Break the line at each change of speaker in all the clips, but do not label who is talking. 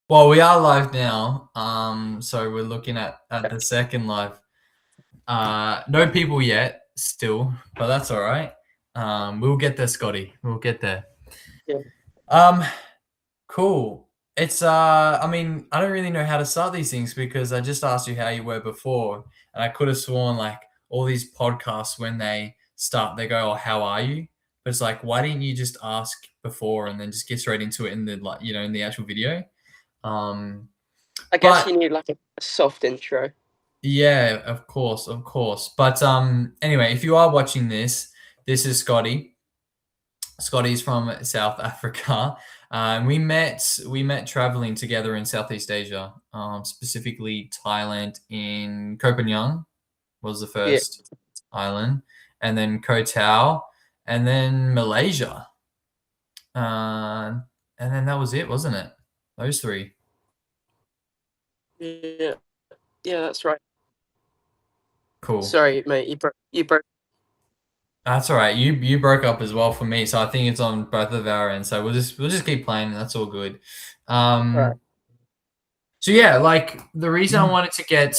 Well, we are live now. So we're looking at the second live. No people yet, still, but that's all right. We'll get there, Scotty. We'll get there.
Yeah.
Um, cool. It's I mean, I don't really know how to start these things because I just asked you how you were before, and I could have sworn like all these podcasts when they start, they go, "Oh, how are you?" But it's like, why didn't you just ask before and then just get straight into it in the in the actual video? Um,
I guess
but
you need like a soft intro.
Yeah, of course, of course. But anyway, if you are watching this, this is Scotty. Scotty's from South Africa. We met traveling together in Southeast Asia, specifically Thailand. In Koh Phangan was the
Yeah.
first island, and then Koh Tao, and then Malaysia, uh, and then that was it, wasn't it? Those three.
Yeah. Yeah, that's right.
Cool.
Sorry, mate. You broke.
That's all right. You broke up as well for me, so I think it's on both of our ends. So we'll just keep playing. That's all good.
Right.
So yeah, like the reason I wanted to get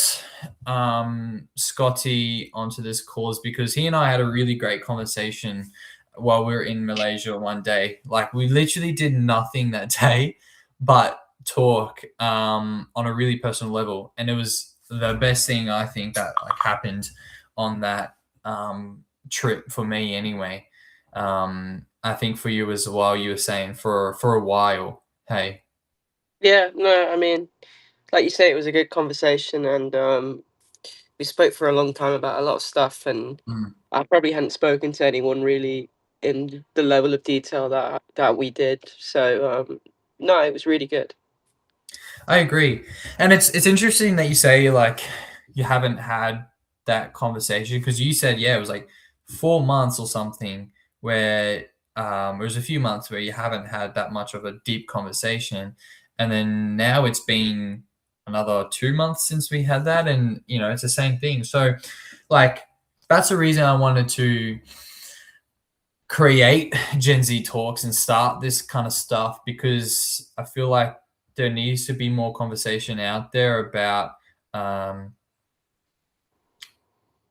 Scotty onto this call is because he and I had a really great conversation while we were in Malaysia one day. Like we literally did nothing that day but talk on a really personal level, and it was the best thing I think that like happened on that trip for me anyway. I think for you as well. You were saying for a while. Hey.
Yeah. No, I mean, like you say, it was a good conversation, and we spoke for a long time about a lot of stuff, and
Mm.
I probably hadn't spoken to anyone really in the level of detail that we did. So no, it was really good.
I agree, and it's interesting that you say like you haven't had that conversation because you said yeah it was like 4 months or something where it was a few months where you haven't had that much of a deep conversation, and then now it's been another 2 months since we had that, and it's the same thing. So like that's the reason I wanted to create GenZTalkz and start this kind of stuff because I feel like there needs to be more conversation out there about um,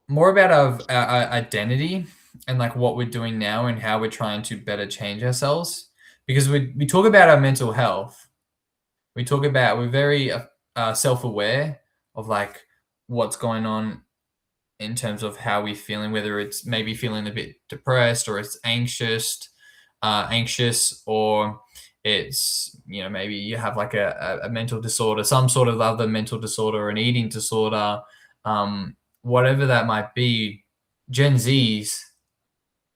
more about our identity and like what we're doing now and how we're trying to better change ourselves. Because we talk about our mental health, we talk about we're very self aware of like what's going on in terms of how we're feeling, whether it's maybe feeling a bit depressed or it's anxious, or it's maybe you have like a mental disorder, some sort of other mental disorder, an eating disorder, whatever that might be. Gen Zs,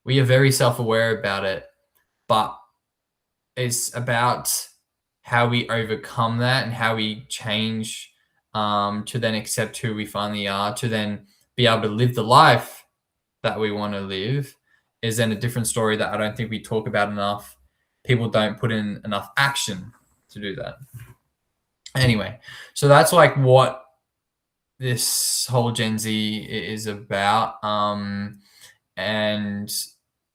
we are very self-aware about it, but it's about how we overcome that and how we change to then accept who we finally are, to then be able to live the life that we want to live, is then a different story that I don't think we talk about enough. People don't put in enough action to do that. Anyway, so that's like what this whole Gen Z is about, and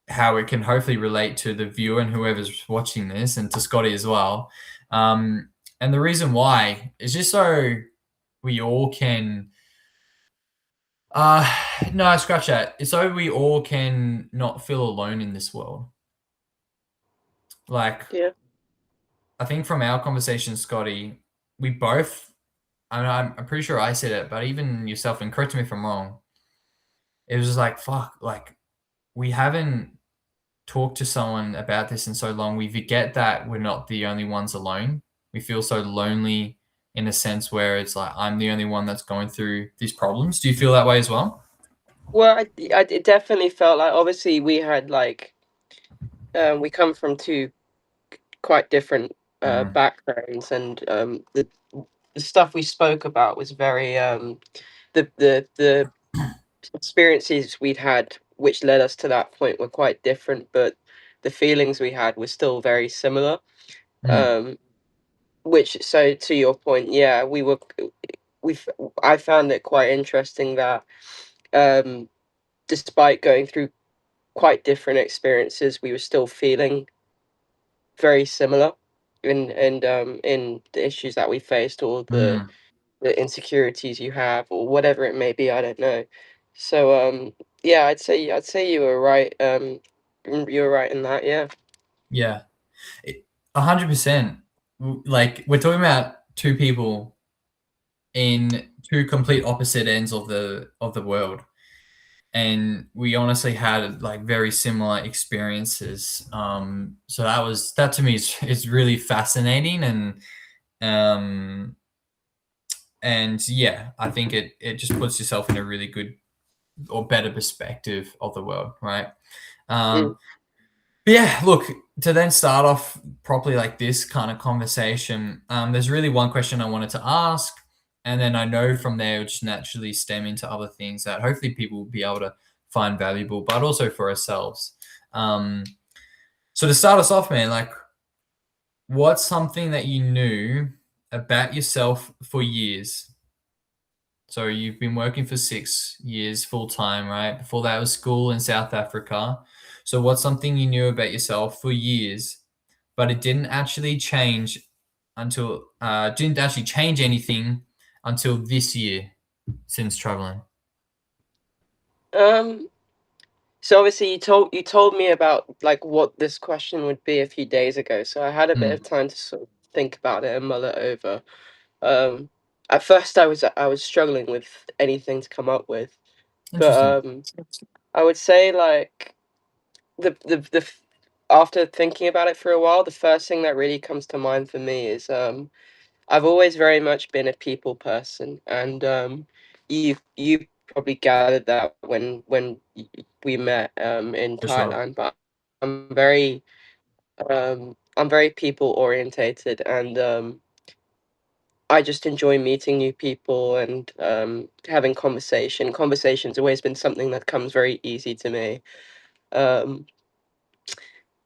how it can hopefully relate to the viewer and whoever's watching this, and to Scotty as well. And the reason why is just so we all can uh no, scratch that. It's so we all can not feel alone in this world. Like
Yeah.
I think from our conversation, Scotty, we both, I mean, I'm pretty sure I said it, but even yourself, and correct me if I'm wrong, it was just like fuck, like we haven't talked to someone about this in so long. We forget that we're not the only ones alone. We feel so lonely in a sense where it's like I'm the only one that's going through these problems. Do you feel that way as well?
Well, it definitely felt like obviously we had like we come from two quite different
Mm,
backgrounds, and the stuff we spoke about was very the experiences we'd had which led us to that point were quite different, but the feelings we had were still very similar.
mm,
Um, which, so to your point, yeah, we I found it quite interesting that um, despite going through quite different experiences, we were still feeling very similar. in the issues that we faced, or
Mm.
the insecurities you have, or whatever it may be. I don't know. So yeah, I'd say you were right. You were right in that. Yeah.
Yeah. 100%. Like, we're talking about two people in two complete opposite ends of the world, and we honestly had like very similar experiences. So that to me is really fascinating, um, and yeah, I think it just puts yourself in a really good or better perspective of the world, right?
Mm,
Um, But yeah, look, to then start off properly like this kind of conversation, there's really one question I wanted to ask. And then I know from there, it'll just naturally stem into other things that hopefully people will be able to find valuable, but also for ourselves. Um, so to start us off, man, like, what's something that you knew about yourself for years? So you've been working for 6 years full time, right? Before that was school in South Africa. So what's something you knew about yourself for years, but it didn't actually change anything until this year since traveling?
um. So obviously you told me about like what this question would be a few days ago. So I had a bit
Mm,
of time to sort of think about it and mull it over. Um, at first I was struggling with anything to come up with, but
interesting.
I would say like after thinking about it for a while, the first thing that really comes to mind for me is I've always very much been a people person, and you probably gathered that when we met in
For sure.
Thailand. But I'm very I'm very people orientated, and I just enjoy meeting new people and having conversation. Conversation's always been something that comes very easy to me. Um,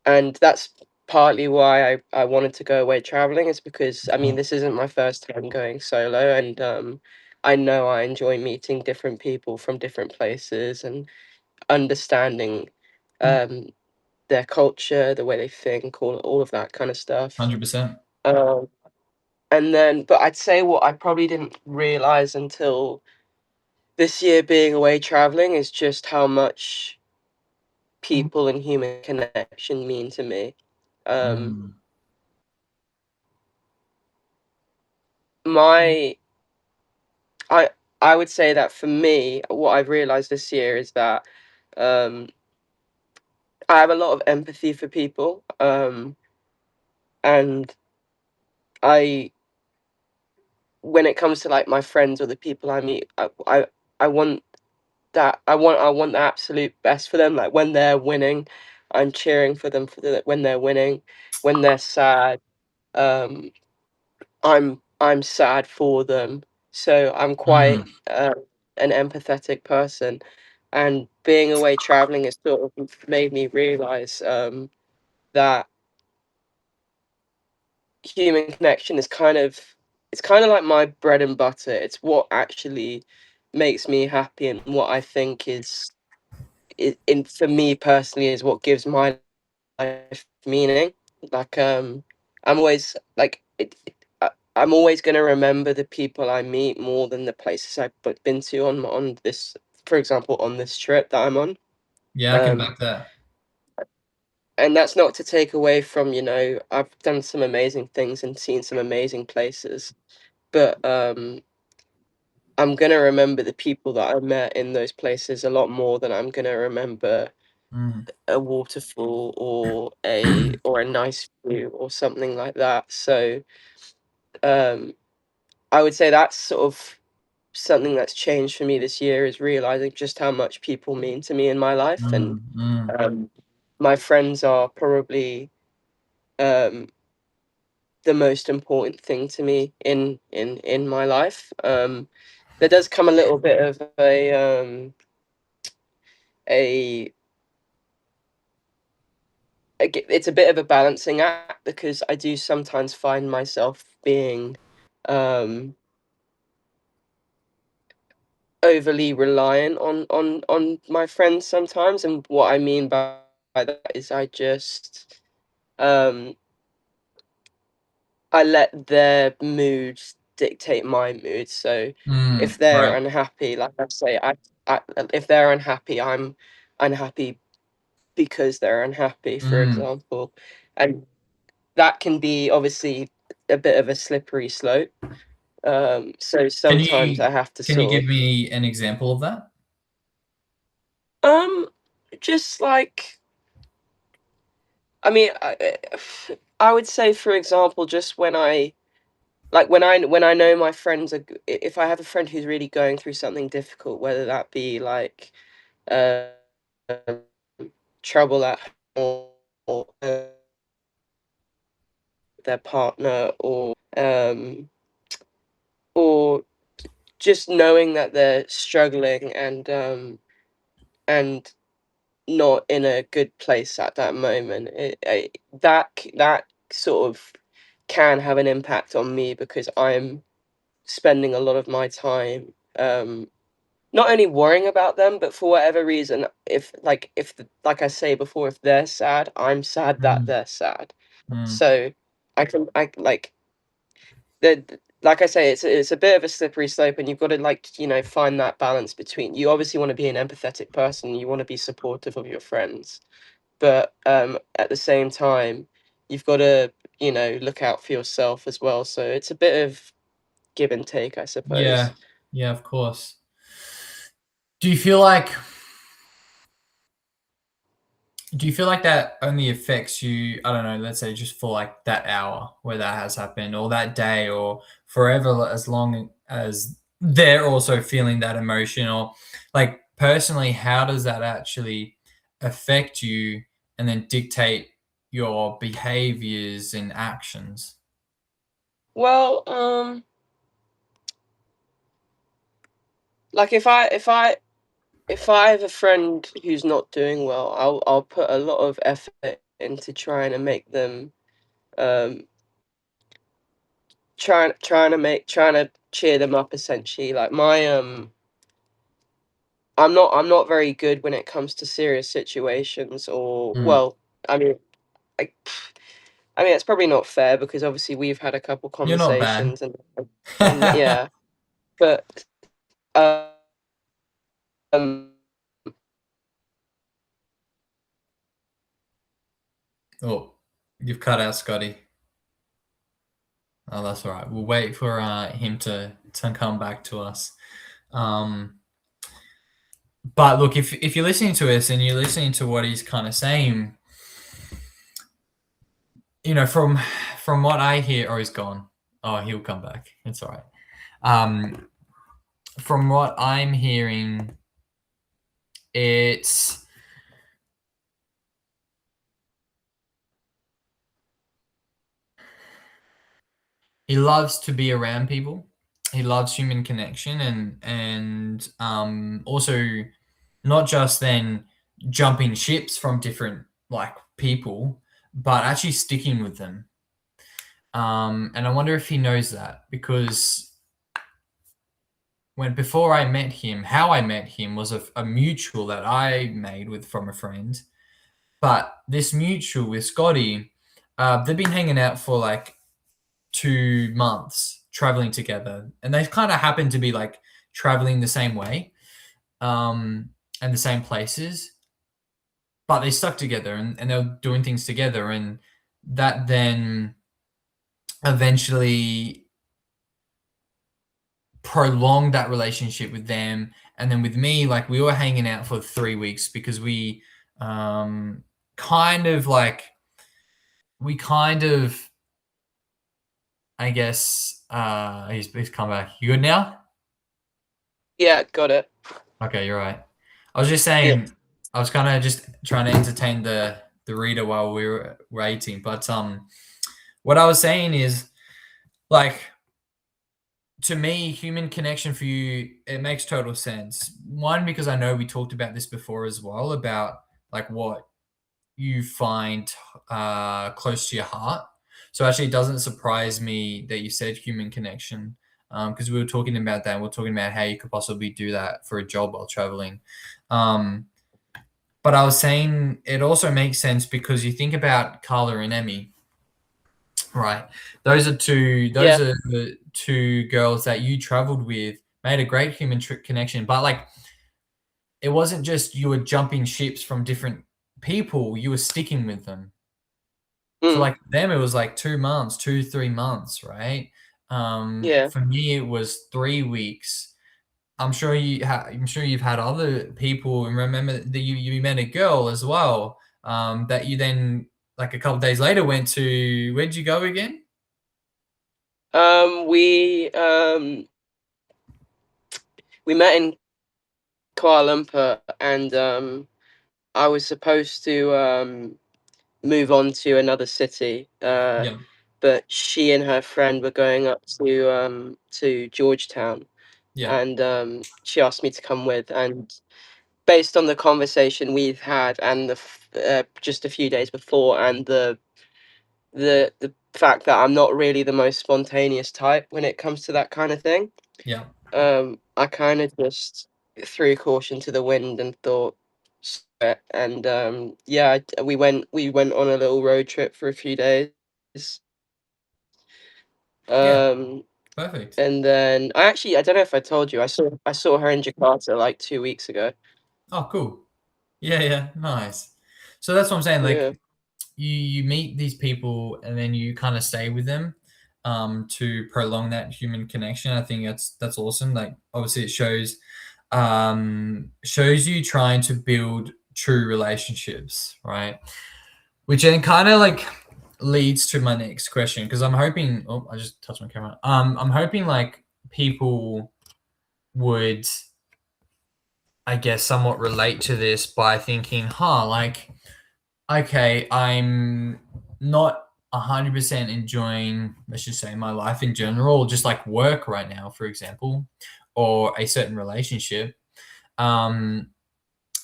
and that's partly why I wanted to go away traveling, is because I mean
Mm,
this isn't my first time going solo, and I know I enjoy meeting different people from different places and understanding um, their culture, the way they think, all of that kind of stuff.
100%.
Um, and then, but I'd say what I probably didn't realize until this year being away traveling is just how much people and human connection mean to me. Um,
Mm,
my I I would say that for me, what I've realized this year is that um, I have a lot of empathy for people, and I when it comes to like my friends or the people I meet, I want I want the absolute best for them. Like when they're winning, I'm cheering for them when they're winning. When they're sad, um, I'm sad for them. So I'm quite
mm,
an empathetic person, and being away traveling has sort of made me realize that human connection is kind of like my bread and butter. It's what actually makes me happy, and what I think in for me personally is what gives my life meaning. Like I'm always like I'm always gonna remember the people I meet more than the places I've been to on this, for example, on this trip that I'm on.
yeah, I can
Um,
back that.
and that's not to take away from, I've done some amazing things and seen some amazing places, but I'm gonna remember the people that I met in those places a lot more than I'm gonna remember
Mm,
a waterfall or a nice view or something like that. So um, I would say that's sort of something that's changed for me this year, is realizing just how much people mean to me in my life, and
mm, mm,
um, my friends are probably um, the most important thing to me in my life. There does come a little bit of a it's a bit of a balancing act, because I do sometimes find myself being um, overly reliant on my friends sometimes, and what I mean by that is I just um, I let their moods dictate my mood. So if they're
Right.
unhappy, like I say, I if they're unhappy, I'm unhappy because they're unhappy, for
Mm.
example. And that can be obviously a bit of a slippery slope. So
Can
sometimes
you
I have to
can you
sort
give
of
me an example of that?
um just like I mean I would say, for example, just when I like when I know my friends are if I have a friend who's really going through something difficult, whether that be like uh, trouble at home or their partner or just knowing that they're struggling and not in a good place at that moment, that sort of can have an impact on me because I'm spending a lot of my time not only worrying about them, but for whatever reason, like I say before, if they're sad, I'm sad that
Mm.
they're sad.
Mm.
So I like like I say, it's a bit of a slippery slope, and you've got to find that balance between. You obviously want to be an empathetic person, you want to be supportive of your friends, but at the same time, you've got to look out for yourself as well. So it's a bit of give and take, I suppose.
Yeah. Yeah, of course. Do you feel like do you feel like that only affects you, I don't know, let's say just for like that hour where that has happened, or that day, or forever, as long as they're also feeling that emotion? Or like personally, how does that actually affect you and then dictate your behaviors and actions?
Well, like if I have a friend who's not doing well, I'll put a lot of effort into trying to make them um trying to cheer them up, essentially. Like I'm not very good when it comes to serious situations, or
Mm.
well, I mean I I mean it's probably not fair because obviously we've had a couple
You're not bad.
conversations and yeah, but um
Oh, you've cut out Scotty. Oh, that's all right. We'll wait for him to come back to us. Um, but look, if you're listening to us and you're listening to what he's kind of saying, from what I hear, oh, he's gone. Oh, he'll come back. It's all right. Um, from what I'm hearing, it's he loves to be around people. He loves human connection, and also not just then jumping ships from different like people, but actually sticking with them. And I wonder if he knows that, because when before I met him, how I met him was a mutual that I made with from a friend. But this mutual with Scotty, they've been hanging out for like 2 months, traveling together, and they kind of happen to be like traveling the same way, um, and the same places, but they stuck together, and they were doing things together, and that then eventually prolonged that relationship with them. And then with me, like we were hanging out for 3 weeks because um kind of like we kind of I guess he's come back. You good now?
yeah, got it.
Okay, you're right. I was just
Yeah.
saying, I was kind of just trying to entertain the reader while we were waiting. But what I was saying is, like, to me, human connection for you, it makes total sense. One, because I know we talked about this before as well, about like what you find close to your heart. So actually, it doesn't surprise me that you said human connection, because we were talking about that. And we're talking about how you could possibly do that for a job while traveling. Um, but I was saying it also makes sense because you think about Carla and Emmy. Right. Those are two. Those
Yeah.
are the two girls that you traveled with. Made a great human connection, but like it wasn't just you were jumping ships from different people. You were sticking with them. So
Mm,
like them, it was like 2 months, 2 3 months, right?
yeah.
For me, it was 3 weeks. I'm sure you've had other people, and remember that you met a girl as well. That you then like a couple days later went to. Where'd you go again?
We we met in Kuala Lumpur, and I was supposed to move on to another city.
Yeah,
But she and her friend were going up to Georgetown,
yeah,
and she asked me to come with. And based on the conversation we've had, and just a few days before, and the fact that I'm not really the most spontaneous type when it comes to that kind of thing,
yeah,
I kind of just threw caution to the wind and thought, "Screw it." And yeah, we went on a little road trip for a few days.
yeah.
Um,
Perfect.
and then I don't know if I told you, I saw her in Jakarta like 2 weeks ago.
Oh, cool. Yeah, yeah, nice. So that's what I'm saying. Like
Yeah.
you meet these people and then you kind of stay with them to prolong that human connection. I think that's awesome. Like obviously it shows you trying to build true relationships, right? Which then kind of like leads to my next question because I'm hoping. Oh, I just touched my camera. I'm hoping like people would, I guess, somewhat relate to this by thinking, huh, like, okay, I'm not 100% enjoying, let's just say, my life in general, just like work right now, for example, or a certain relationship. Um,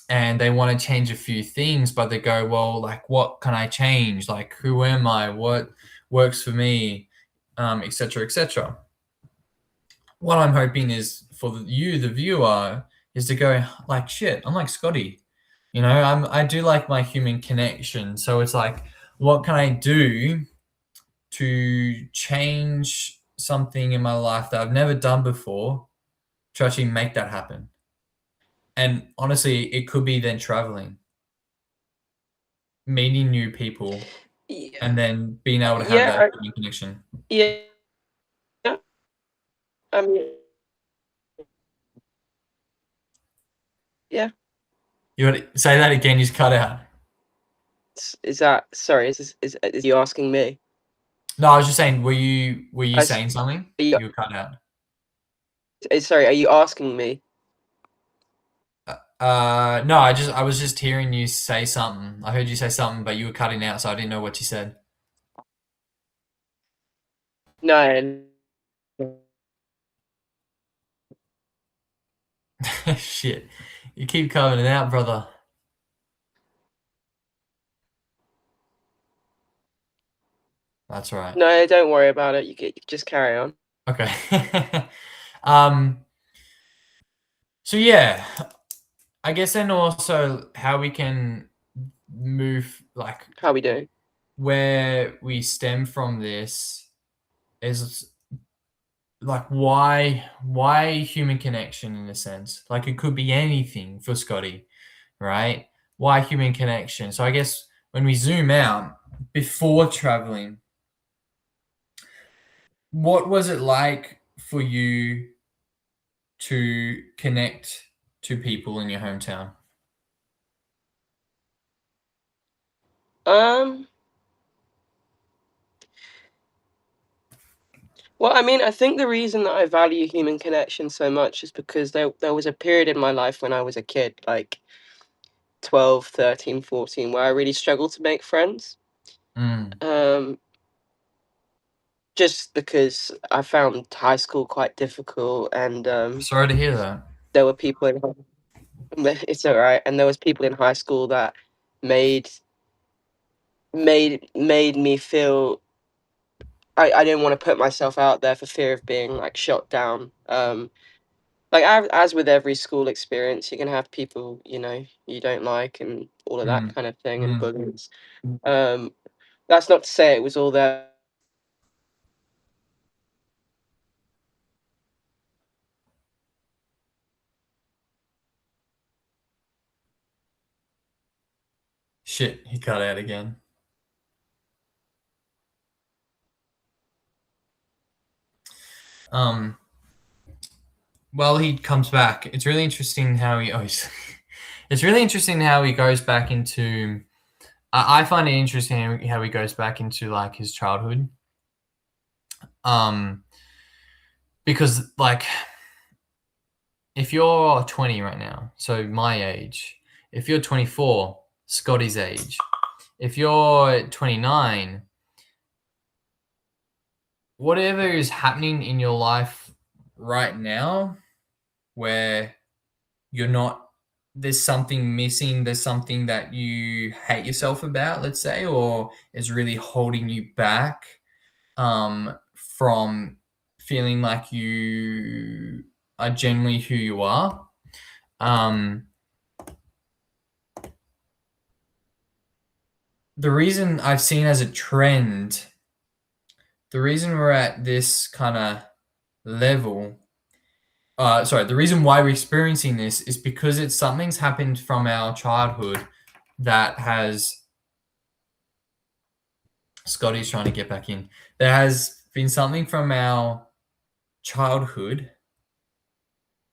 and they want to change a few things, but they go, well, like, what can I change? Like, who am I? What works for me? Etc. etc. What I'm hoping is for you, the viewer, is to go like, shit, I'm like Scotty. I do like my human connection. So it's like, what can I do to change something in my life that I've never done before to actually make that happen? And honestly, it could be then traveling, meeting new people,
Yeah.
and then being able to have
Yeah.
that human connection.
Yeah. I mean, yeah.
You got to say that again. You just cut out.
Is that sorry? Is you asking me?
No, I was just saying. Were you
I s-
saying something?
are you,
You were cut out.
sorry. Are you asking me?
No, I was just hearing you say something. I heard you say something, but you were cutting out, so I didn't know what you said.
No.
Shit, you keep cutting it out, brother. That's right.
No, don't worry about it. You just carry on.
Okay. um. So yeah, I guess then also how we can move like
How we doing?
where we stem from this is like why human connection in a sense. Like it could be anything for Scotty, right? Why human connection? So I guess when we zoom out before traveling, what was it like for you to connect to people in your hometown?
Um. Well, I mean, I think the reason that I value human connection so much is because there was a period in my life when I was a kid, like 12, 13, 14, where I really struggled to make friends.
Mm,
Um, just because I found high school quite difficult, and
sorry to hear that.
there were people in it's all right, and there was people in high school that made made me feel I didn't want to put myself out there for fear of being like shot down. Like as with every school experience, you can have people you don't like and all of that
Mm,
kind of thing and
mm,
bullies. Um, that's not to say it was all there
Shit, he cut out again. Well, he comes back. It's really interesting how he. It's really interesting how he goes back into. I find it interesting how he goes back into like his childhood. Because like, if you're 20 right now, so my age, if you're 24, Scotty's age, if you're 29, whatever is happening in your life right now, where you're not, there's something missing, there's something that you hate yourself about, let's say, or is really holding you back from feeling like you are genuinely who you are. The reason I've seen as a trend, the reason we're at this kind of level, the reason why we're experiencing this is because it's something's happened from our childhood that has. Scotty's trying to get back in. There has been something from our childhood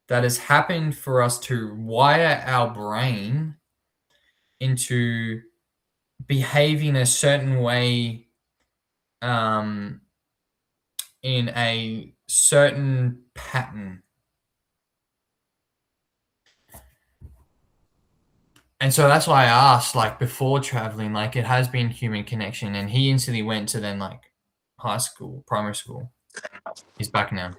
that has happened for us to wire our brain into behaving a certain way in a certain pattern. And so that's why I asked, like, before traveling, like, it has been human connection. And he instantly went to then, like, high school, primary school. He's back now.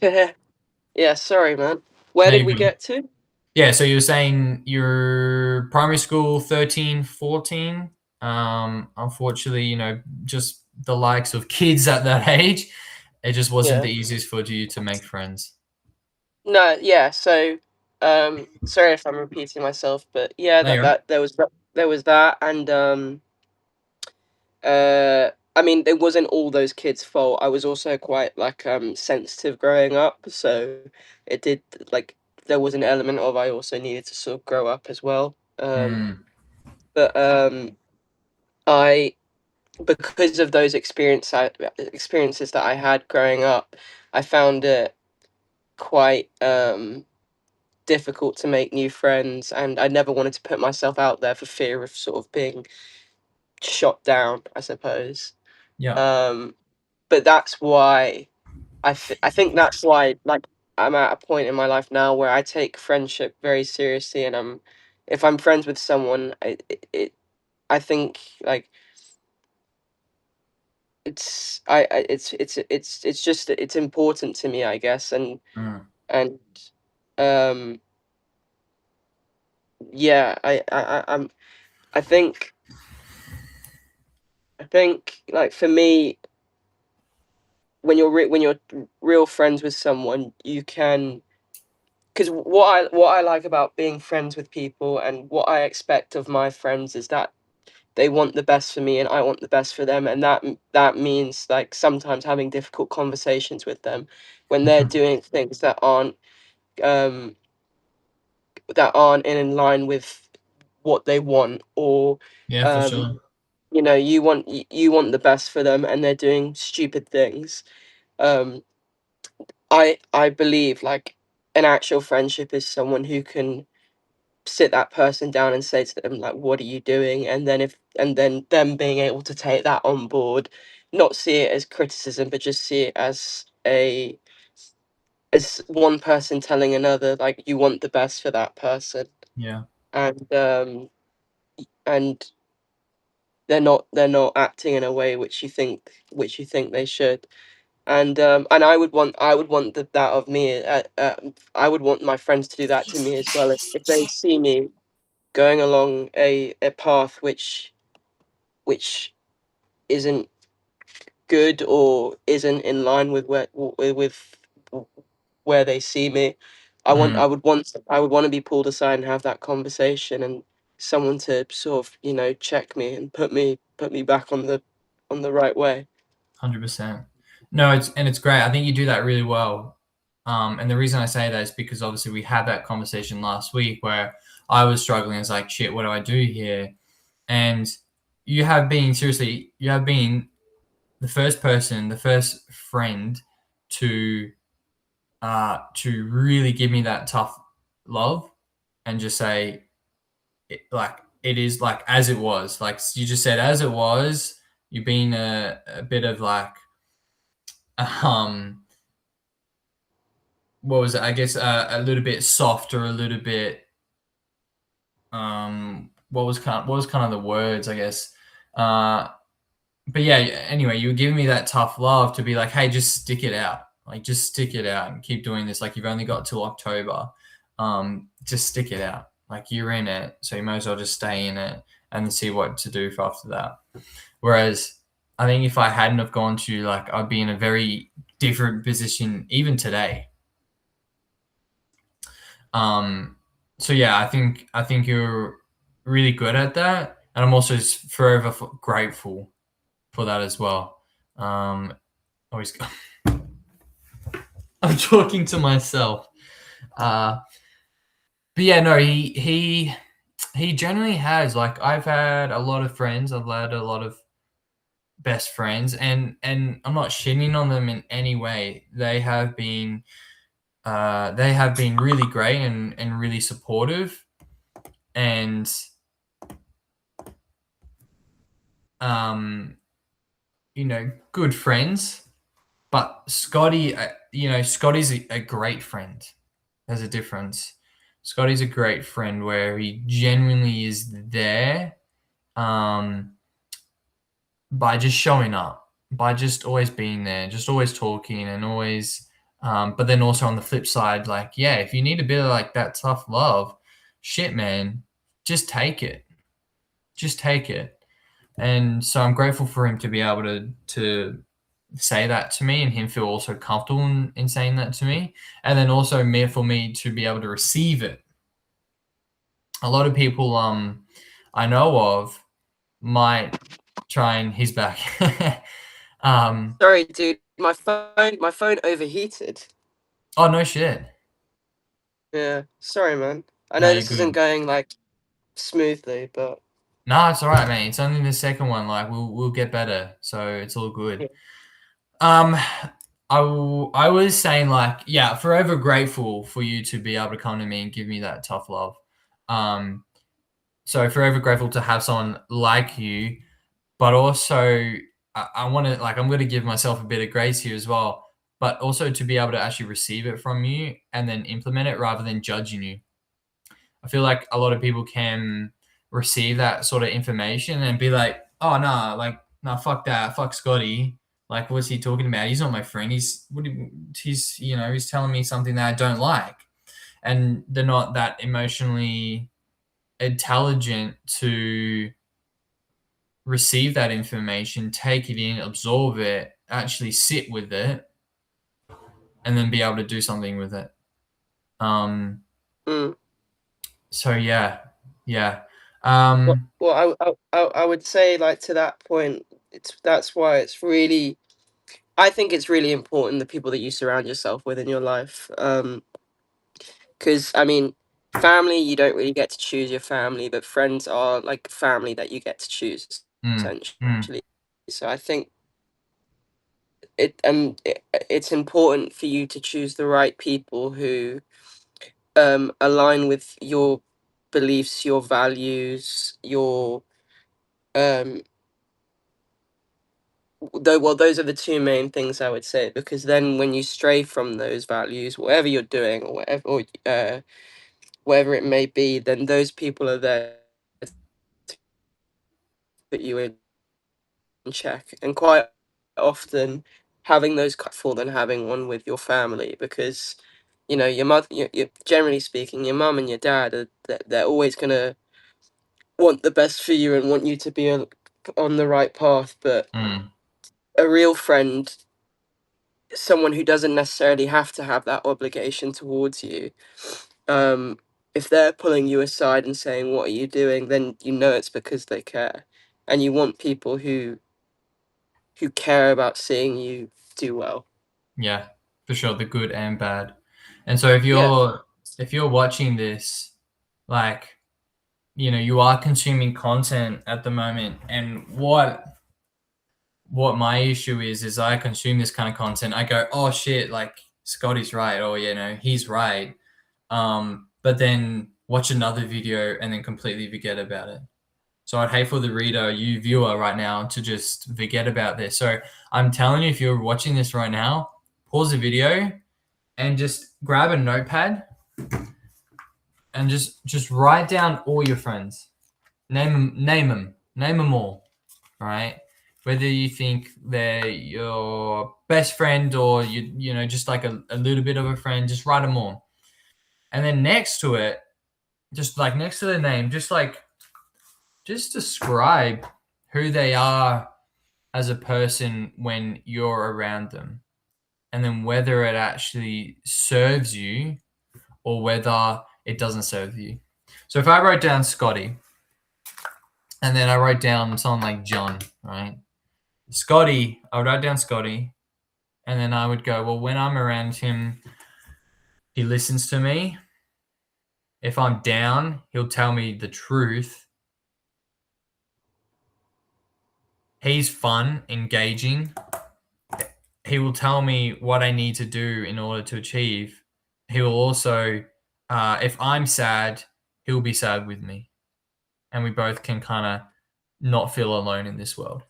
Yeah, sorry, man. Where
No,
did
you're
we
good.
get to?
Yeah, so you were saying your primary school 13, 14. Unfortunately, just the likes of kids at that age, it just wasn't
Yeah.
the easiest for you to make friends.
No, yeah. So, sorry if I'm repeating myself, but yeah,
No, you're right.
there was that, and I mean, it wasn't all those kids' fault. I was also quite like sensitive growing up, so it did like there was an element of I also needed to sort of grow up as well. But I because of those experiences that I had growing up, I found it quite difficult to make new friends, and I never wanted to put myself out there for fear of sort of being shot down, I suppose.
Yeah.
Um, but that's why I think that's why like I'm at a point in my life now where I take friendship very seriously, and if I'm friends with someone, I think like it's just it's important to me, I guess, and um yeah, I think like for me, when you're real friends with someone, you can because what I like about being friends with people and what I expect of my friends is that they want the best for me and I want the best for them, and that means like sometimes having difficult conversations with them when they're doing things um that aren't in line with what they want, or
Yeah, for
um
sure.
you want the best for them and they're doing stupid things. um I believe like an actual friendship is someone who can sit that person down and say to them like, what are you doing, and then if and then them being able to take that on board, not see it as criticism but just see it as one person telling another like you want the best for that person,
Yeah.
and and they're not acting in a way which you think they should. And I would want that of me. I would want my friends to do that to me as well. If they see me going along a path which isn't good or isn't in line with where they see me, I would want to be pulled aside and have that conversation, and someone to sort of check me and put me back on the right way.
100%. No, it's great. I think you do that really well. And the reason I say that is because obviously we had that conversation last week where I was struggling. It's like, shit, what do I do here? And you have been seriously, you have been the first person, the first friend to really give me that tough love and just say like it is like as it was. Like you just said as it was. You've been a bit of like um what was it? I guess a little bit softer, a little bit what was kind of the words, I guess. Uh but yeah, anyway, you were giving me that tough love to be like, hey, just stick it out. Like just stick it out and keep doing this. Like you've only got till October. Just stick it out. Like you're in it, so you might as well just stay in it and see what to do for after that. Whereas I think if I hadn't have gone to like I'd be in a very different position even today. Um, so yeah, I think you're really good at that, and I'm also forever grateful for that as well. Always, I'm talking to myself. Uh, but yeah, no, he generally has. Like, I've had a lot of friends. I've had a lot of best friends, and I'm not shitting on them in any way. They have been really great and really supportive, and um, good friends. But Scotty, Scotty's a great friend. There's a difference. Scotty's a great friend where he genuinely is there, um, by just showing up, by just always being there, just always talking and always. But then also on the flip side, like, yeah, if you need a bit of like that tough love, shit, man, just take it. Just take it. And so I'm grateful for him to be able to say that to me and him feel also comfortable in saying that to me. And then also for me to be able to receive it. A lot of people I know of might try and he's back. um
Sorry, dude. My phone overheated.
oh no shit.
Yeah. Sorry, man. I
No,
know
you're
this isn't
good.
going like smoothly, but
No, it's all right, mate. It's only the second one. Like we'll get better, so it's all good.
yeah.
Um, I was saying like, yeah, forever grateful for you to be able to come to me and give me that tough love. Um, so forever grateful to have someone like you, but also I want to like I'm going to give myself a bit of grace here as well, but also to be able to actually receive it from you and then implement it rather than judging you. I feel like a lot of people can receive that sort of information and be like, "Oh no, like no, fuck that, fuck Scotty. Like, what's he talking about? He's not my friend. He's telling me something that I don't like." And they're not that emotionally intelligent to receive that information, take it in, absorb it, actually sit with it, and then be able to do something with it. Um,
Mm.
so yeah, yeah.
Well, I would say like to that point, that's why it's really. I think it's really important the people that you surround yourself with in your life. Because I mean, family you don't really get to choose your family, but friends are like family that you get to choose
Mm, mm,
essentially. So I think it's important for you to choose the right people who align with your beliefs, your values, your um though well those are the two main things I would say, because then when you stray from those values, whatever you're doing or whatever it may be, then those people are there to put you in check. And quite often having those for than having one with your family, because your mother, generally speaking, your mum and your dad they're always gonna want the best for you and want you to be on the right path. But
mm.
a real friend, someone who doesn't necessarily have to have that obligation towards you, um, if they're pulling you aside and saying, "What are you doing?" then you know it's because they care, and you want people who care about seeing you do well.
Yeah, for sure, the good and bad. And so if
Yeah.
you're watching this, like you are consuming content at the moment, and what my issue is I consume this kind of content. I go, oh shit, like Scotty's right, or he's right. But then watch another video and then completely forget about it. So I'd hate for the reader, you viewer right now, to just forget about this. So I'm telling you, if you're watching this right now, pause the video and just grab a notepad and just write down all your friends. Name them all. Right? Whether you think they're your best friend or just like a little bit of a friend, just write them all. And then next to it, just like next to the name, just describe who they are as a person when you're around them. And then whether it actually serves you or whether it doesn't serve you. So if I wrote down Scotty and then I wrote down someone like John, right? Scotty, I would write down Scotty, and then I would go, well, when I'm around him, he listens to me. If I'm down, he'll tell me the truth. He's fun, engaging. He will tell me what I need to do in order to achieve. He will also, if I'm sad, he'll be sad with me. And we both can kind of not feel alone in this world.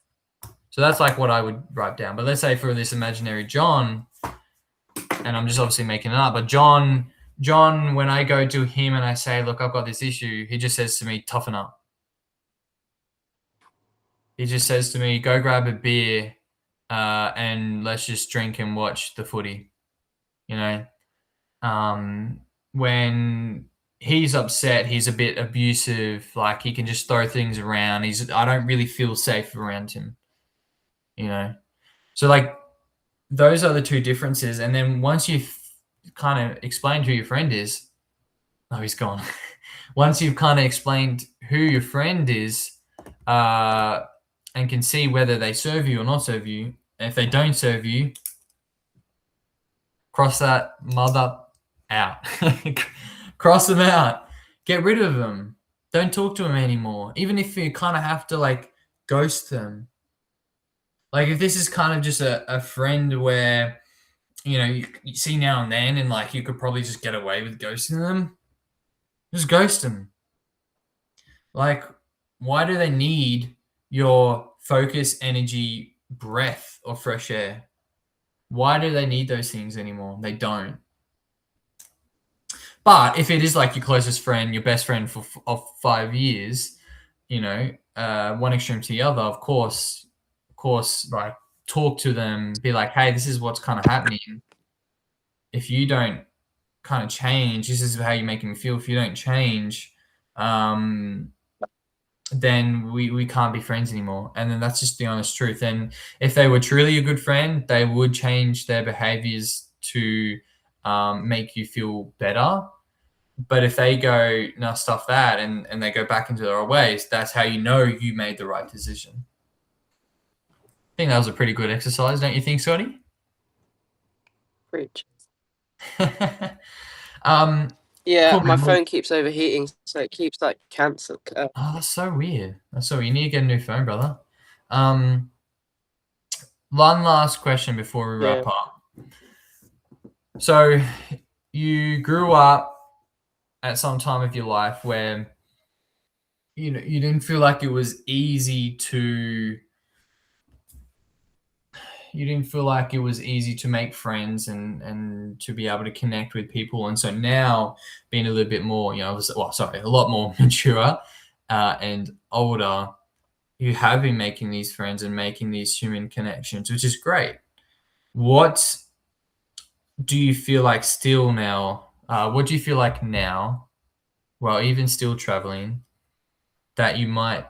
So that's like what I would write down. But let's say for this imaginary John, and I'm just obviously making it up, but John, when I go to him and I say, look, I've got this issue, he just says to me, toughen up. He just says to me, go grab a beer and let's just drink and watch the footy. When he's upset, he's a bit abusive, like he can just throw things around. I don't really feel safe around him. So like those are the two differences. And then once you've kind of explained who your friend is, oh, he's gone. Once you've kind of explained who your friend is, and can see whether they serve you or not serve you, and if they don't serve you, cross that mother out. Cross them out. Get rid of them. Don't talk to them anymore. Even if you kind of have to like ghost them. Like if this is kind of just a friend where, you see now and then and like you could probably just get away with ghosting them, just ghost them. Like, why do they need your focus, energy, breath, or fresh air? Why do they need those things anymore? They don't. But if it is like your closest friend, your best friend of 5 years, one extreme to the other, of course, like talk to them, be like, hey, this is what's kind of happening. If you don't kind of change, this is how you're making me feel. If you don't change, then we can't be friends anymore. And then that's just the honest truth. And if they were truly a good friend, they would change their behaviors to make you feel better. But if they go, no, stuff that, and they go back into their old ways, that's how you know you made the right decision. I think that was a pretty good exercise, don't you think, Scotty?
Preach.
Yeah,
cool, my phone keeps overheating, so it keeps like cancel.
Oh, that's so weird. You need to get a new phone, brother. One last question before we wrap up. So you grew up at some time of your life where you didn't feel like it was easy to make friends and to be able to connect with people. And so now being a little bit more, a lot more mature and older, you have been making these friends and making these human connections, which is great. What do you feel like still now? What do you feel like now, while even still traveling, that you might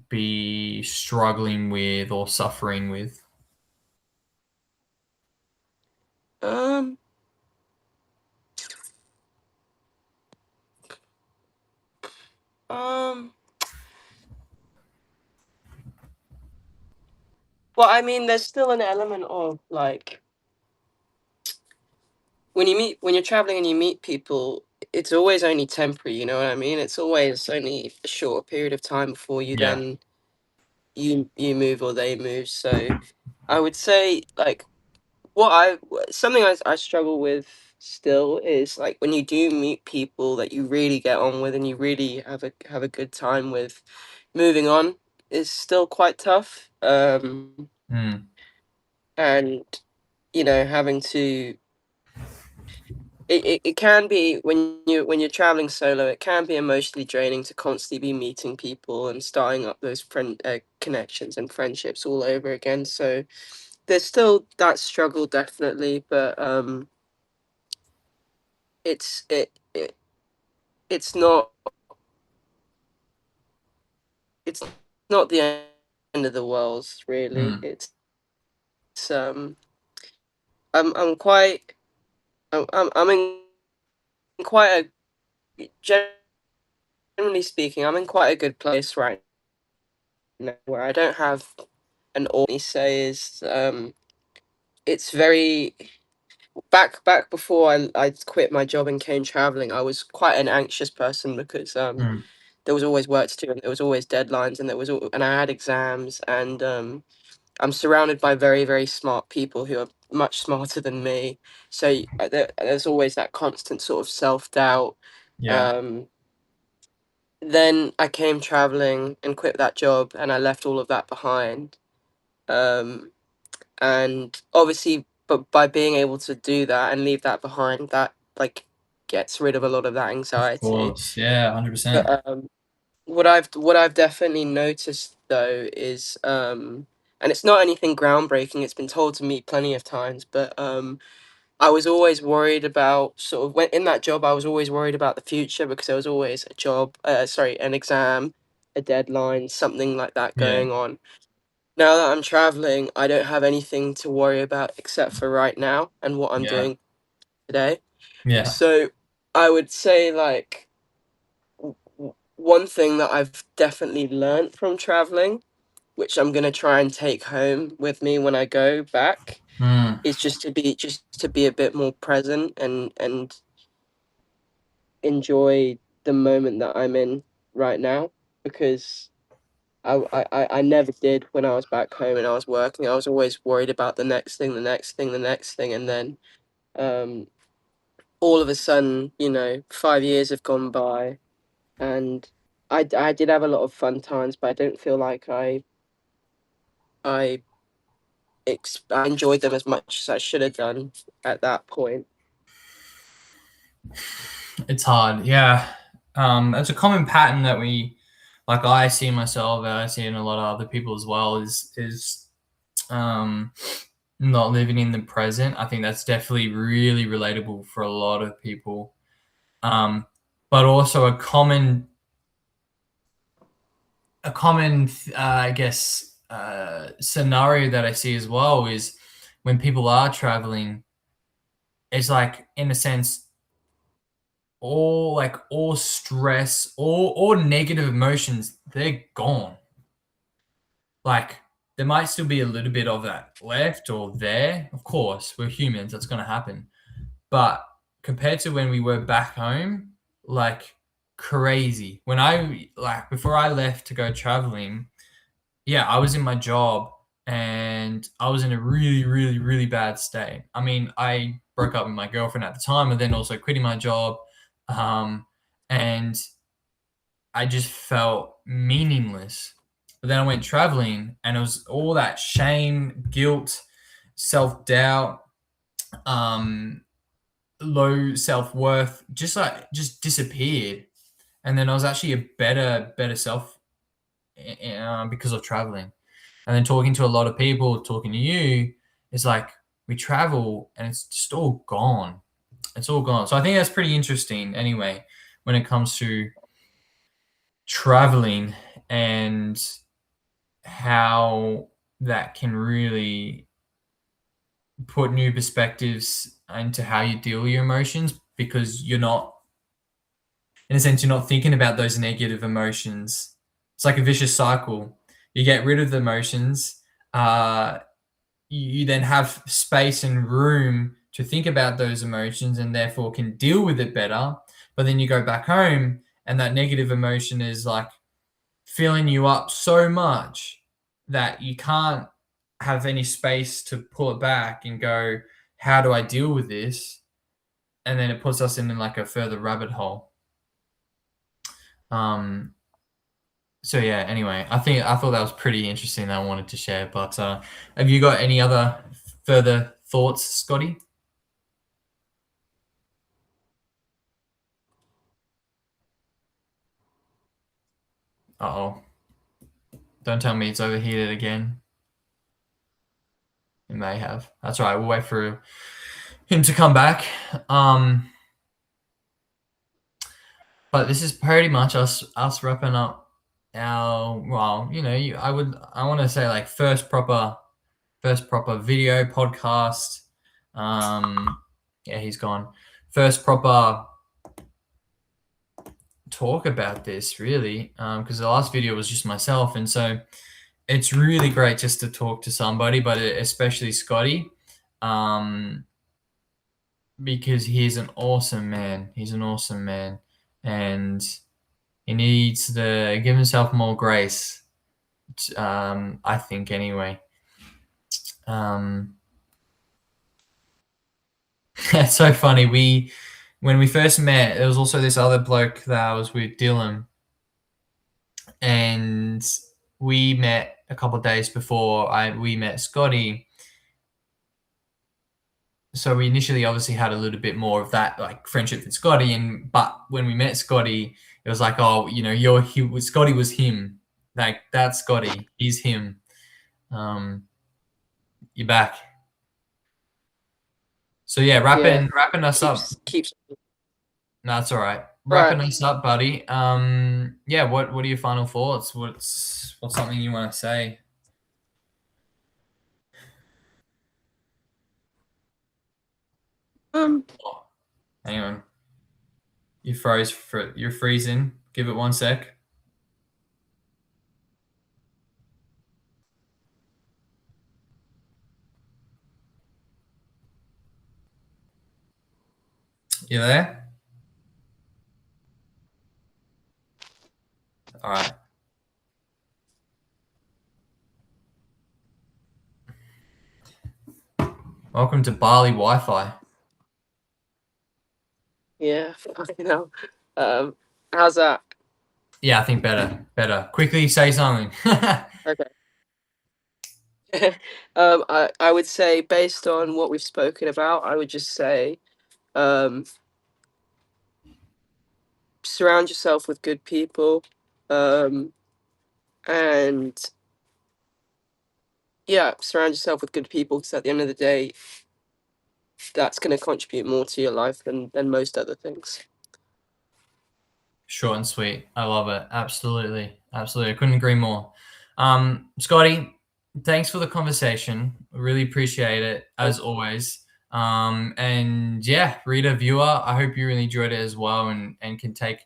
be struggling with or suffering with?
Well, I mean, there's still an element of like when you're traveling and you meet people, it's always only temporary, you know what I mean? It's always only a shorter period of time before you
Yeah.
then you move or they move. So I would say like something I struggle with still is like when you do meet people that you really get on with and you really have a good time with, moving on is still quite tough.
Mm.
And you know, having to it can be when you're traveling solo, it can be emotionally draining to constantly be meeting people and starting up those connections and friendships all over again. So there's still that struggle definitely, but it's it's not it's not the end of the world really.
Mm.
It's I'm quite I'm in quite a generally speaking, I'm in quite a good place right now where I don't have an all say is it's very back before I quit my job and came traveling. I was quite an anxious person because
Mm.
there was always work to do and there was always deadlines and and I had exams and I'm surrounded by very smart people who are much smarter than me. So there's always that constant sort of self-doubt.
Yeah.
Um, then I came traveling and quit that job and I left all of that behind. Um, and obviously, but by being able to do that and leave that behind, that like gets rid of a lot of that
Of
anxiety.
course. Yeah. 100%.
But what I've definitely noticed though is and it's not anything groundbreaking, it's been told to me plenty of times, but I was always worried about sort of when in that job I was always worried about the future because there was always a job sorry, an exam, a deadline, something like that
Yeah.
going on. Now that I'm traveling, I don't have anything to worry about except for right now and what I'm
Yeah.
doing today.
Yeah.
So I would say like one thing that I've definitely learnt from traveling, which I'm gonna try and take home with me when I go back,
Mm.
is just to be a bit more present and enjoy the moment that I'm in right now because I never did when I was back home and I was working. I was always worried about the next thing, the next thing, the next thing, and then um, all of a sudden, you know, 5 years have gone by, and I did have a lot of fun times, but I don't feel like I I enjoyed them as much as I should have done at that point.
It's hard. Yeah. It's a common pattern that like I see myself, and I see in a lot of other people as well, is um, not living in the present. I think that's definitely really relatable for a lot of people. Um, but also a common, I guess, scenario that I see as well is when people are traveling, it's like in a sense all stress, all negative emotions, they're gone. Like there might still be a little bit of that left or there. Of course, we're humans, that's gonna happen. But compared to when we were back home, like crazy. When I like before I left to go traveling, yeah, I was in my job and I was in a really bad state. I mean, I broke up with my girlfriend at the time and then also quitting my job. Um, and I just felt meaningless. But then I went traveling and it was all that shame, guilt, self doubt, um, low self worth, just disappeared. And then I was actually a better self because of traveling. And then talking to a lot of people, talking to you, it's like we travel and it's just all gone. It's all gone. So I think that's pretty interesting anyway when it comes to traveling and how that can really put new perspectives into how you deal with your emotions because you're not, in a sense, you're not thinking about those negative emotions. It's like a vicious cycle. You get rid of the emotions, uh, you then have space and room to think about those emotions and therefore can deal with it better. but then you go back home and that negative emotion is like filling you up so much that you can't have any space to pull it back and go, how do I deal with this? And then it puts us in like a further rabbit hole. So yeah, anyway, I thought that was pretty interesting that I wanted to share. But have you got any other further thoughts, Scotty? Uh-oh. Don't tell me it's overheated again. It may have. That's all right. We'll wait for him to come back. But this is pretty much us wrapping up our, well, you know, I want to say like first proper video podcast. Yeah, he's gone. First proper talk about this, really, because the last video was just myself, and so it's really great just to talk to somebody, but especially Scotty, because he's an awesome man. He's an awesome man, and he needs to give himself more grace. I think anyway. It's so funny. When we first met, there was also this other bloke that was with Dylan, and we met a couple of days before we met Scotty. So we initially obviously had a little bit more of that like friendship with Scotty, but when we met Scotty, it was like, oh, you know, Scotty was him. Like, that's Scotty. He's him. You're back. So yeah, wrapping us up. No, that's all right. Wrapping us up, buddy. Yeah, what are your final thoughts? What's something you want to say? Hang on. You froze. You're freezing. Give it 1 sec. You there? All right. Welcome to Bali Wi-Fi.
Yeah, you know. How's that?
Yeah, I think better. Quickly say something.
Okay. I would say, based on what we've spoken about, I would just say, surround yourself with good people, and yeah, surround yourself with good people, because at the end of the day, that's going to contribute more to your life than most other things.
Short and sweet. I love it. Absolutely. I couldn't agree more. Scotty, thanks for the conversation. Really appreciate it, as always. And yeah, reader, viewer, I hope you really enjoyed it as well, and can take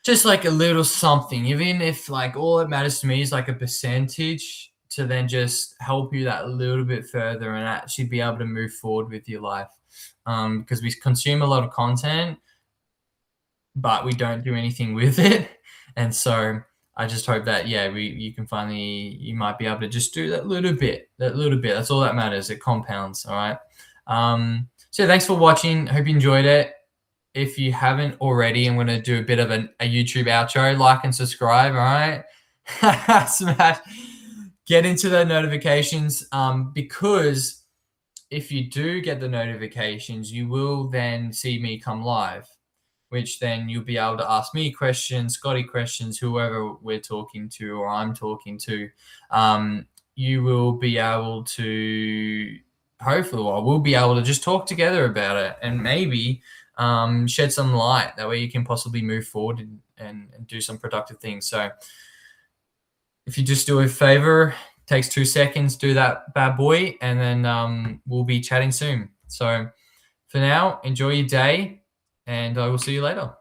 just like a little something, even if like all it matters to me is like a percentage, to then just help you that little bit further and actually be able to move forward with your life. Because we consume a lot of content, but we don't do anything with it. And so I just hope that, yeah, you might be able to just do that little bit. That's all that matters. It compounds. All right. So thanks for watching. Hope you enjoyed it. If you haven't already, I'm going to do a bit of a YouTube outro. Like and subscribe. All right. Smash. Get into the notifications, because if you do get the notifications, you will then see me come live, which then you'll be able to ask me questions, Scotty questions, whoever we're talking to or I'm talking to. You will be able to, hopefully, we'll be able to just talk together about it, and maybe shed some light. That way you can possibly move forward and do some productive things. So if you just do a favor, takes 2 seconds, do that bad boy, and then we'll be chatting soon. So for now, enjoy your day, and I will see you later.